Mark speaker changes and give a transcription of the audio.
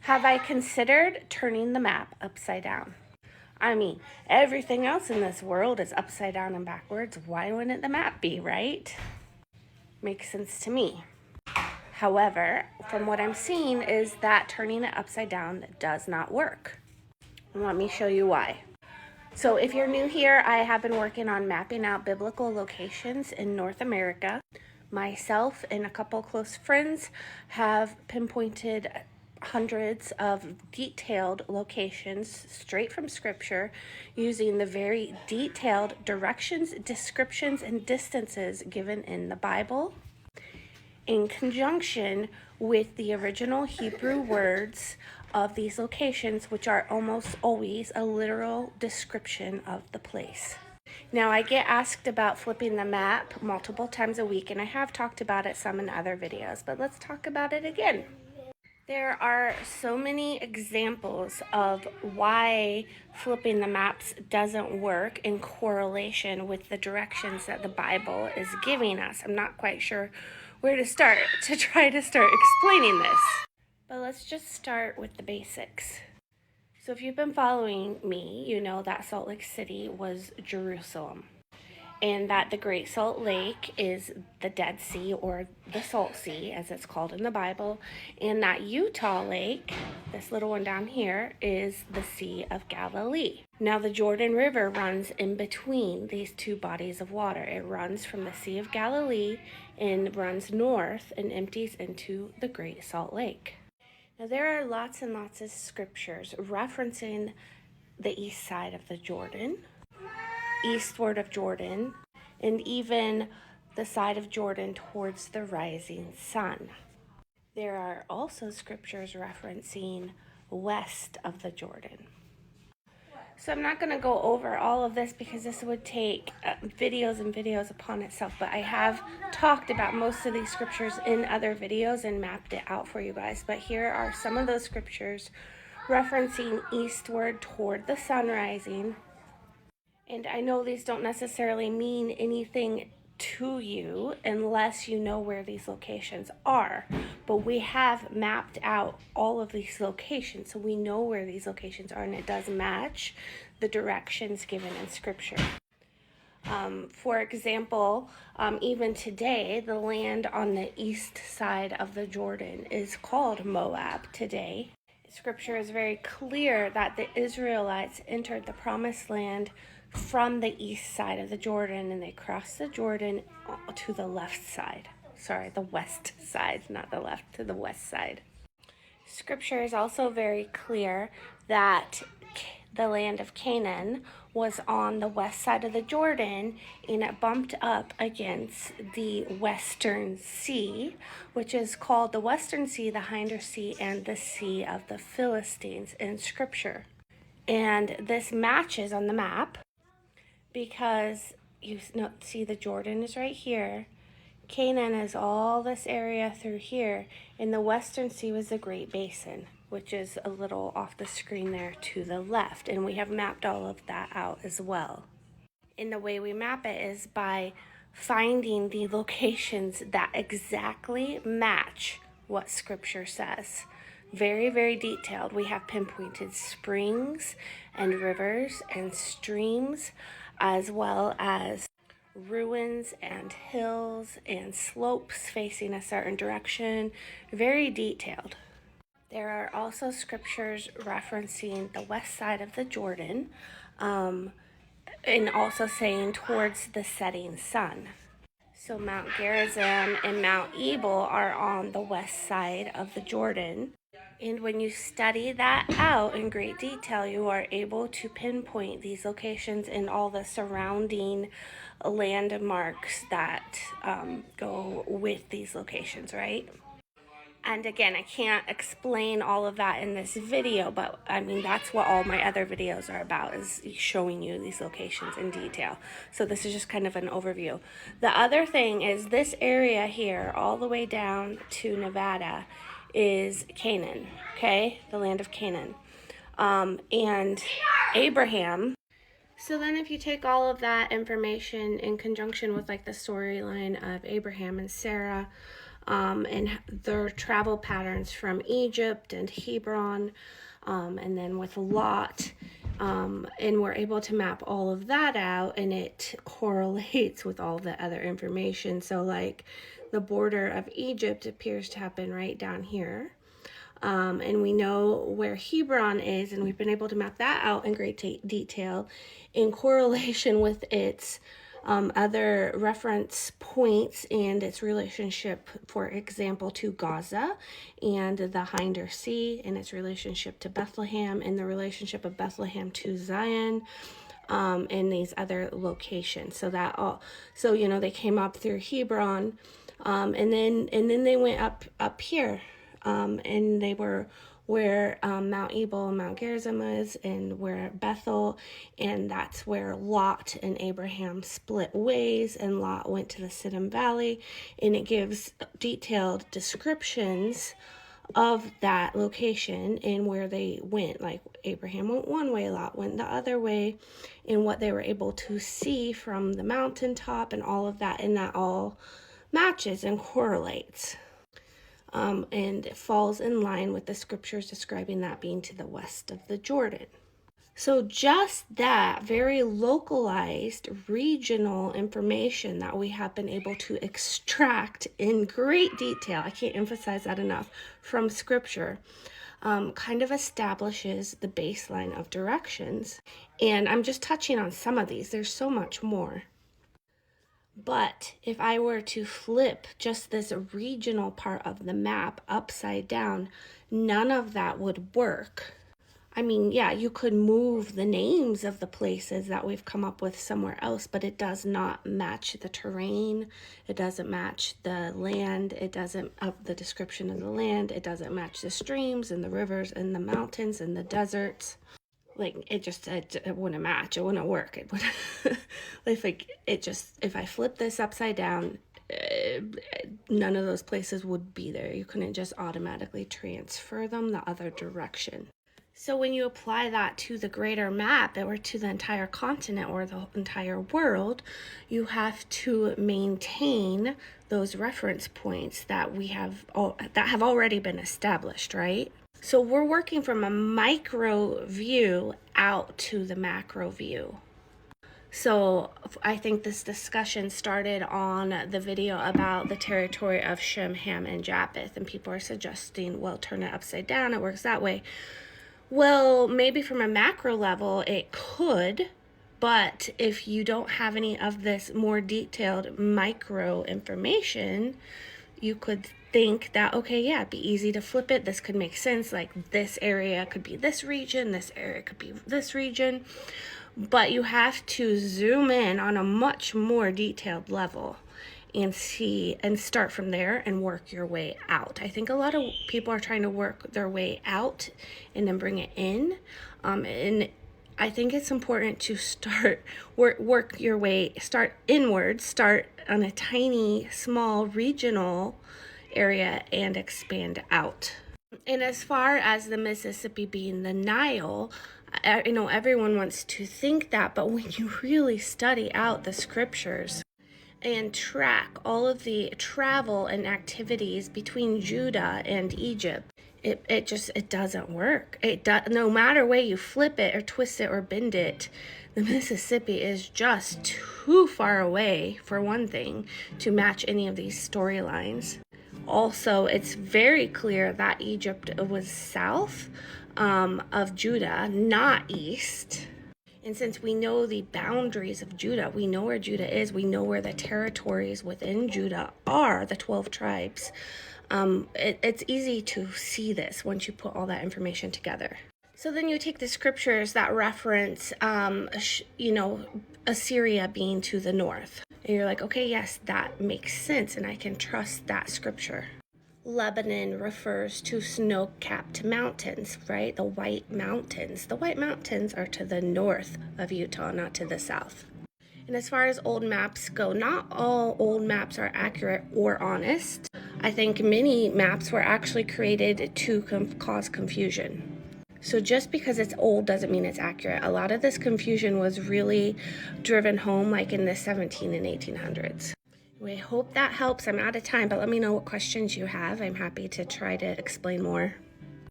Speaker 1: Have I considered turning the map upside down? I mean, everything else in this world is upside down and backwards. Why wouldn't the map be, right? Makes sense to me. However, from what I'm seeing is that turning it upside down does not work. Let me show you why. So if you're new here, I have been working on mapping out biblical locations in North America. Myself and a couple close friends have pinpointed hundreds of detailed locations straight from Scripture using the very detailed directions, descriptions, and distances given in the Bible in conjunction with the original Hebrew words of these locations, which are almost always a literal description of the place. Now, I get asked about flipping the map multiple times a week, and I have talked about it some in other videos, but let's talk about it again. There are so many examples of why flipping the maps doesn't work in correlation with the directions that the Bible is giving us. I'm not quite sure where to start to try to start explaining this. But let's just start with the basics. So if you've been following me, you know that Salt Lake City was Jerusalem, and that the Great Salt Lake is the Dead Sea, or the Salt Sea as it's called in the Bible, and that Utah Lake, this little one down here, is the Sea of Galilee. Now the Jordan River runs in between these two bodies of water. It runs from the Sea of Galilee and runs north and empties into the Great Salt Lake. Now there are lots and lots of scriptures referencing the east side of the Jordan, eastward of Jordan, and even the side of Jordan towards the rising sun. There are also scriptures referencing west of the Jordan. So I'm not going to go over all of this because this would take videos and videos upon itself, but I have talked about most of these scriptures in other videos and mapped it out for you guys. But here are some of those scriptures referencing eastward toward the sun rising. And I know these don't necessarily mean anything to you unless you know where these locations are. But we have mapped out all of these locations, so we know where these locations are, and it does match the directions given in Scripture. For example, even today, the land on the east side of the Jordan is called Moab today. Scripture is very clear that the Israelites entered the promised land from the east side of the Jordan, and they crossed the Jordan to the left side. Sorry, the west side, not the left, to the west side. Scripture is also very clear that the land of Canaan was on the west side of the Jordan, and it bumped up against the Western Sea, which is called the Western Sea, the Hinder Sea, and the Sea of the Philistines in Scripture. And this matches on the map because you see the Jordan is right here. Canaan is all this area through here, and the Western Sea was the Great Basin, which is a little off the screen there to the left, and we have mapped all of that out as well. And the way we map it is by finding the locations that exactly match what Scripture says. Very, very detailed. We have pinpointed springs and rivers and streams, as well as ruins and hills and slopes facing a certain direction. Very detailed. There are also scriptures referencing the west side of the Jordan, and also saying towards the setting sun. So Mount Gerizim and Mount Ebal are on the west side of the Jordan. And when you study that out in great detail, you are able to pinpoint these locations and all the surrounding landmarks that go with these locations, right? And again, I can't explain all of that in this video, but I mean, that's what all my other videos are about, is showing you these locations in detail. So this is just kind of an overview. The other thing is this area here, all the way down to Nevada, is Canaan, okay? The land of Canaan. And Abraham. So then if you take all of that information in conjunction with like the storyline of Abraham and Sarah, and their travel patterns from Egypt and Hebron, and then with Lot. And we're able to map all of that out, and it correlates with all the other information. So like the border of Egypt appears to have been right down here. And we know where Hebron is, and we've been able to map that out in great detail in correlation with its other reference points and its relationship, for example, to Gaza and the Hinder Sea, and its relationship to Bethlehem, and the relationship of Bethlehem to Zion, and these other locations. So that all, so they came up through Hebron, and then they went up here, and they were where Mount Ebal and Mount Gerizim is, and where Bethel, and that's where Lot and Abraham split ways, and Lot went to the Siddim Valley, and it gives detailed descriptions of that location and where they went. Like Abraham went one way, Lot went the other way, and what they were able to see from the mountaintop and all of that, and that all matches and correlates. And it falls in line with the scriptures describing that being to the west of the Jordan. So just that very localized regional information that we have been able to extract in great detail, I can't emphasize that enough, from scripture, kind of establishes the baseline of directions. And I'm just touching on some of these. There's so much more. But if I were to flip just this regional part of the map upside down, none of that would work. I mean, yeah, you could move the names of the places that we've come up with somewhere else, but it does not match the terrain. It doesn't match the land. It doesn't, the description of the land. It doesn't match the streams and the rivers and the mountains and the deserts. Like, it wouldn't match. It wouldn't work. It would, if I flip this upside down, none of those places would be there. You couldn't just automatically transfer them the other direction. So when you apply that to the greater map or to the entire continent or the entire world, you have to maintain those reference points that that have already been established, right? So we're working from a micro view out to the macro view. So I think this discussion started on the video about the territory of Shem, Ham, and Japheth, and people are suggesting, well, turn it upside down, it works that way. Well, maybe from a macro level it could, but if you don't have any of this more detailed micro information, you could think that, okay, yeah, it'd be easy to flip it. This could make sense. Like, this area could be this region, this area could be this region. But you have to zoom in on a much more detailed level and see and start from there and work your way out. I think a lot of people are trying to work their way out and then bring it in. And I think it's important to work your way, start inward, start on a tiny, small, regional area and expand out. And as far as the Mississippi being the Nile, everyone wants to think that, but when you really study out the scriptures and track all of the travel and activities between Judah and Egypt, it doesn't work. No matter way you flip it or twist it or bend it, the Mississippi is just too far away, for one thing, to match any of these storylines. Also, it's very clear that Egypt was south of Judah, not east. And since we know the boundaries of Judah, we know where Judah is, we know where the territories within Judah are, the 12 tribes, it's easy to see this once you put all that information together. So then you take the scriptures that reference, Assyria being to the north. And you're like, okay, yes, that makes sense, and I can trust that scripture. Lebanon refers to snow-capped mountains, right? The White Mountains. The White Mountains are to the north of Utah, not to the south. And as far as old maps go, not all old maps are accurate or honest. I think many maps were actually created to cause confusion. So just because it's old doesn't mean it's accurate. A lot of this confusion was really driven home like in the 17 and 1800s. We hope that helps. I'm out of time, but let me know what questions you have. I'm happy to try to explain more.